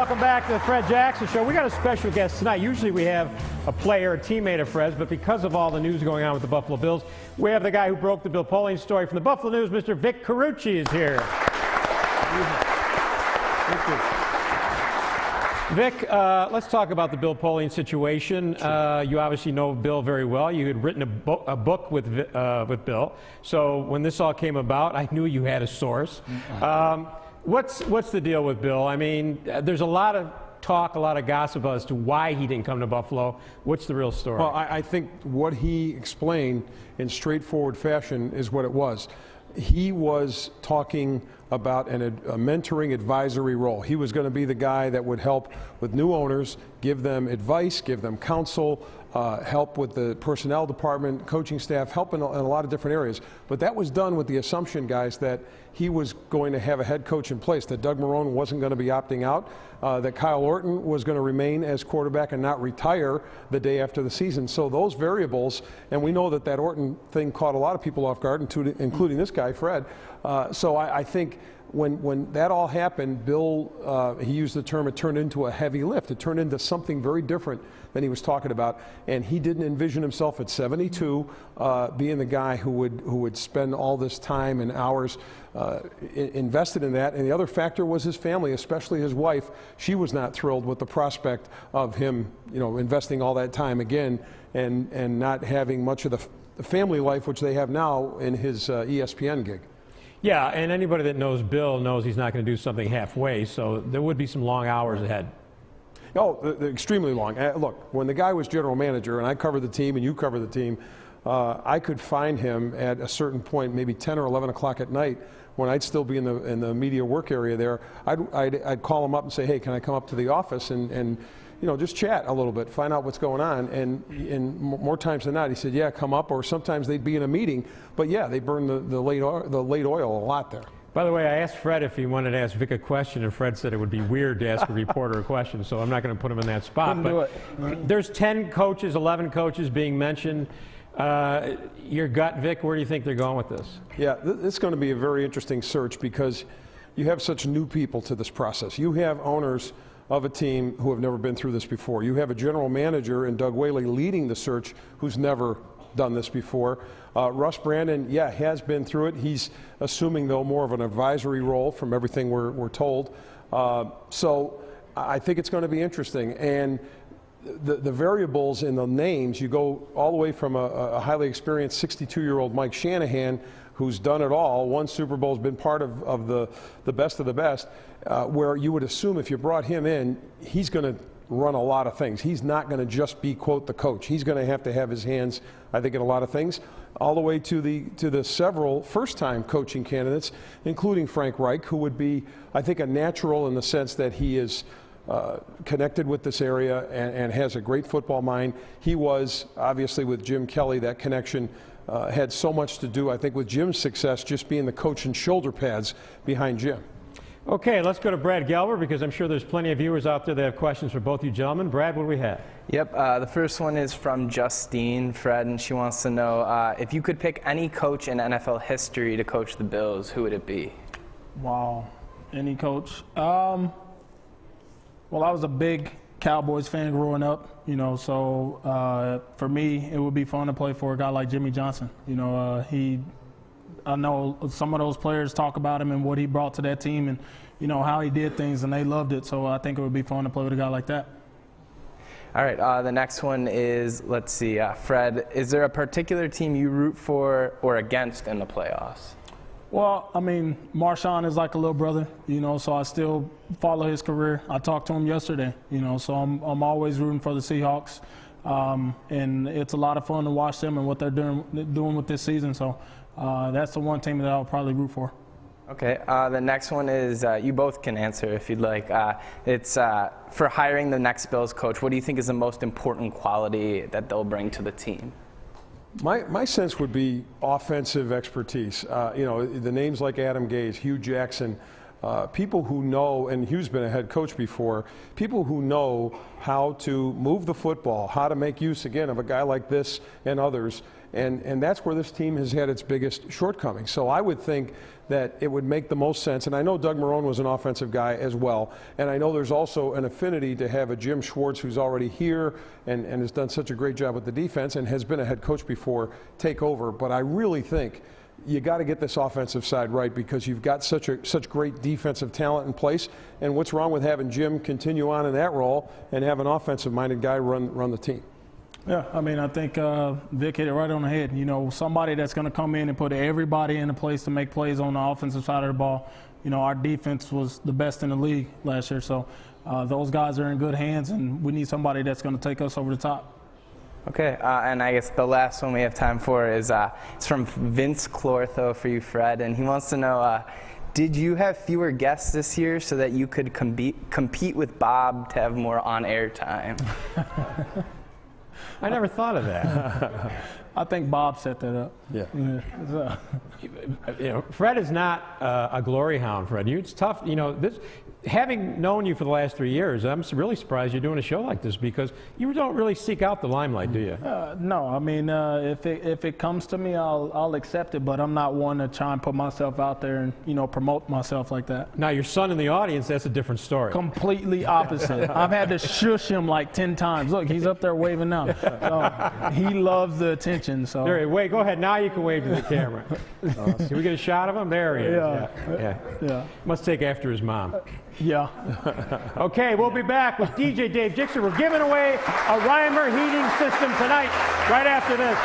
welcome back to the Fred Jackson Show. We got a special guest tonight. Usually we have a player, a teammate of Fred's, but because of all the news going on with the Buffalo Bills, we have the guy who broke the Bill Polian story from the Buffalo News, Mr. Vic Carucci is here. Thank you. Vic, let's talk about the Bill Polian situation. Sure. You obviously know Bill very well. You had written a book with Bill. So when this all came about, I knew you had a source. What's the deal with Bill? I mean, there's a lot of talk, a lot of gossip as to why he didn't come to Buffalo. What's the real story? Well, I think what he explained in straightforward fashion is what it was. He was talking about a mentoring advisory role. He was going to be the guy that would help with new owners, give them advice, give them counsel, help with the personnel department, coaching staff, help in a lot of different areas. But that was done with the assumption, guys, that he was going to have a head coach in place, that Doug Marrone wasn't going to be opting out, that Kyle Orton was going to remain as quarterback and not retire the day after the season. So those variables, and we know that Orton thing caught a lot of people off guard, including this guy, Fred. So I think when that all happened, Bill, he used the term, it turned into a heavy lift. It turned into something very different than he was talking about. And he didn't envision himself at 72 being the guy who would spend all this time and hours invested in that. And the other factor was his family, especially his wife. She was not thrilled with the prospect of him, investing all that time again and not having much of the family life, which they have now in his ESPN gig. Yeah, and anybody that knows Bill knows he's not going to do something halfway, so there would be some long hours ahead. Oh, extremely long. Look, when the guy was general manager, and I covered the team and you covered the team, I could find him at a certain point, maybe 10 or 11 o'clock at night, when I'd still be in the media work area there. I'd call him up and say, hey, can I come up to the office and just chat a little bit, find out what's going on. And more times than not, he said, yeah, come up. Or sometimes they'd be in a meeting. But yeah, they burn the late oil a lot there. By the way, I asked Fred if he wanted to ask Vic a question, and Fred said it would be weird to ask a reporter a question, so I'm not going to put him in that spot. But there's 10 coaches, 11 coaches being mentioned. Your gut, Vic, where do you think they're going with this? Yeah, it's going to be a very interesting search because you have such new people to this process. You have owners of a team who have never been through this before. You have a general manager in Doug Whaley leading the search who's never done this before. Russ Brandon, yeah, has been through it. He's assuming, though, more of an advisory role from everything we're told. So I think it's going to be interesting. And the variables in the names, you go all the way from a highly experienced 62-year-old Mike Shanahan, who's done it all, won Super Bowls, been part of the best of the best, where you would assume if you brought him in, he's going to run a lot of things. He's not going to just be, quote, the coach. He's going to have his hands, I think, in a lot of things, all the way to the several first-time coaching candidates, including Frank Reich, who would be, I think, a natural in the sense that he is connected with this area and has a great football mind. He was, obviously, with Jim Kelly, that connection had so much to do, I think, with Jim's success, just being the coach and shoulder pads behind Jim. Okay, let's go to Brad Gelber, because I'm sure there's plenty of viewers out there that have questions for both you gentlemen. Brad, what do we have? Yep, the first one is from Justine, Fred, and she wants to know if you could pick any coach in NFL history to coach the Bills, who would it be? Wow, any coach? Well, I was a big Cowboys fan growing up, so for me, it would be fun to play for a guy like Jimmy Johnson. I know some of those players talk about him and what he brought to that team and, how he did things, and they loved it. So I think it would be fun to play with a guy like that. All right, the next one is, let's see, Fred, is there a particular team you root for or against in the playoffs? Well, I mean, Marshawn is like a little brother, so I still follow his career. I talked to him yesterday, so I'm always rooting for the Seahawks. And it's a lot of fun to watch them and what they're doing with this season. So that's the one team that I'll probably root for. Okay, the next one is, you both can answer if you'd like. It's for hiring the next Bills coach, what do you think is the most important quality that they'll bring to the team? My sense would be offensive expertise. The names like Adam Gase, Hugh Jackson, people who know, and Hugh's been a head coach before, people who know how to move the football, how to make use, again, of a guy like this and others. And that's where this team has had its biggest shortcomings. So I would think that it would make the most sense. And I know Doug Marrone was an offensive guy as well. And I know there's also an affinity to have a Jim Schwartz, who's already here and has done such a great job with the defense and has been a head coach before, take over. But I really think you got to get this offensive side right, because you've got such great defensive talent in place. And what's wrong with having Jim continue on in that role and have an offensive-minded guy run the team? Yeah, I mean, I think Vic hit it right on the head. You know, somebody that's going to come in and put everybody in a place to make plays on the offensive side of the ball. You know, our defense was the best in the league last year, so those guys are in good hands, and we need somebody that's going to take us over the top. Okay, and I guess the last one we have time for is it's from Vince Clortho for you, Fred, and he wants to know, did you have fewer guests this year so that you could compete with Bob to have more on-air time? I never thought of that. I think Bob set that up. Yeah. You know, Fred is not a glory hound, Fred. It's tough. You know, having known you for the last 3 years, I'm really surprised you're doing a show like this, because you don't really seek out the limelight, do you? No, I mean, if it comes to me, I'll accept it, but I'm not one to try and put myself out there and, you know, promote myself like that. Now, your son in the audience, that's a different story. Completely opposite. I've had to shush him like 10 times. Look, he's up there waving now. So, he loves the attention. So. There, wait, go ahead. Now you can wave to the camera. Can we get a shot of him? There he is. Yeah. Must take after his mom. Yeah. Okay, we'll be back with DJ Dave Dixon. We're giving away a Reimer heating system tonight, right after this.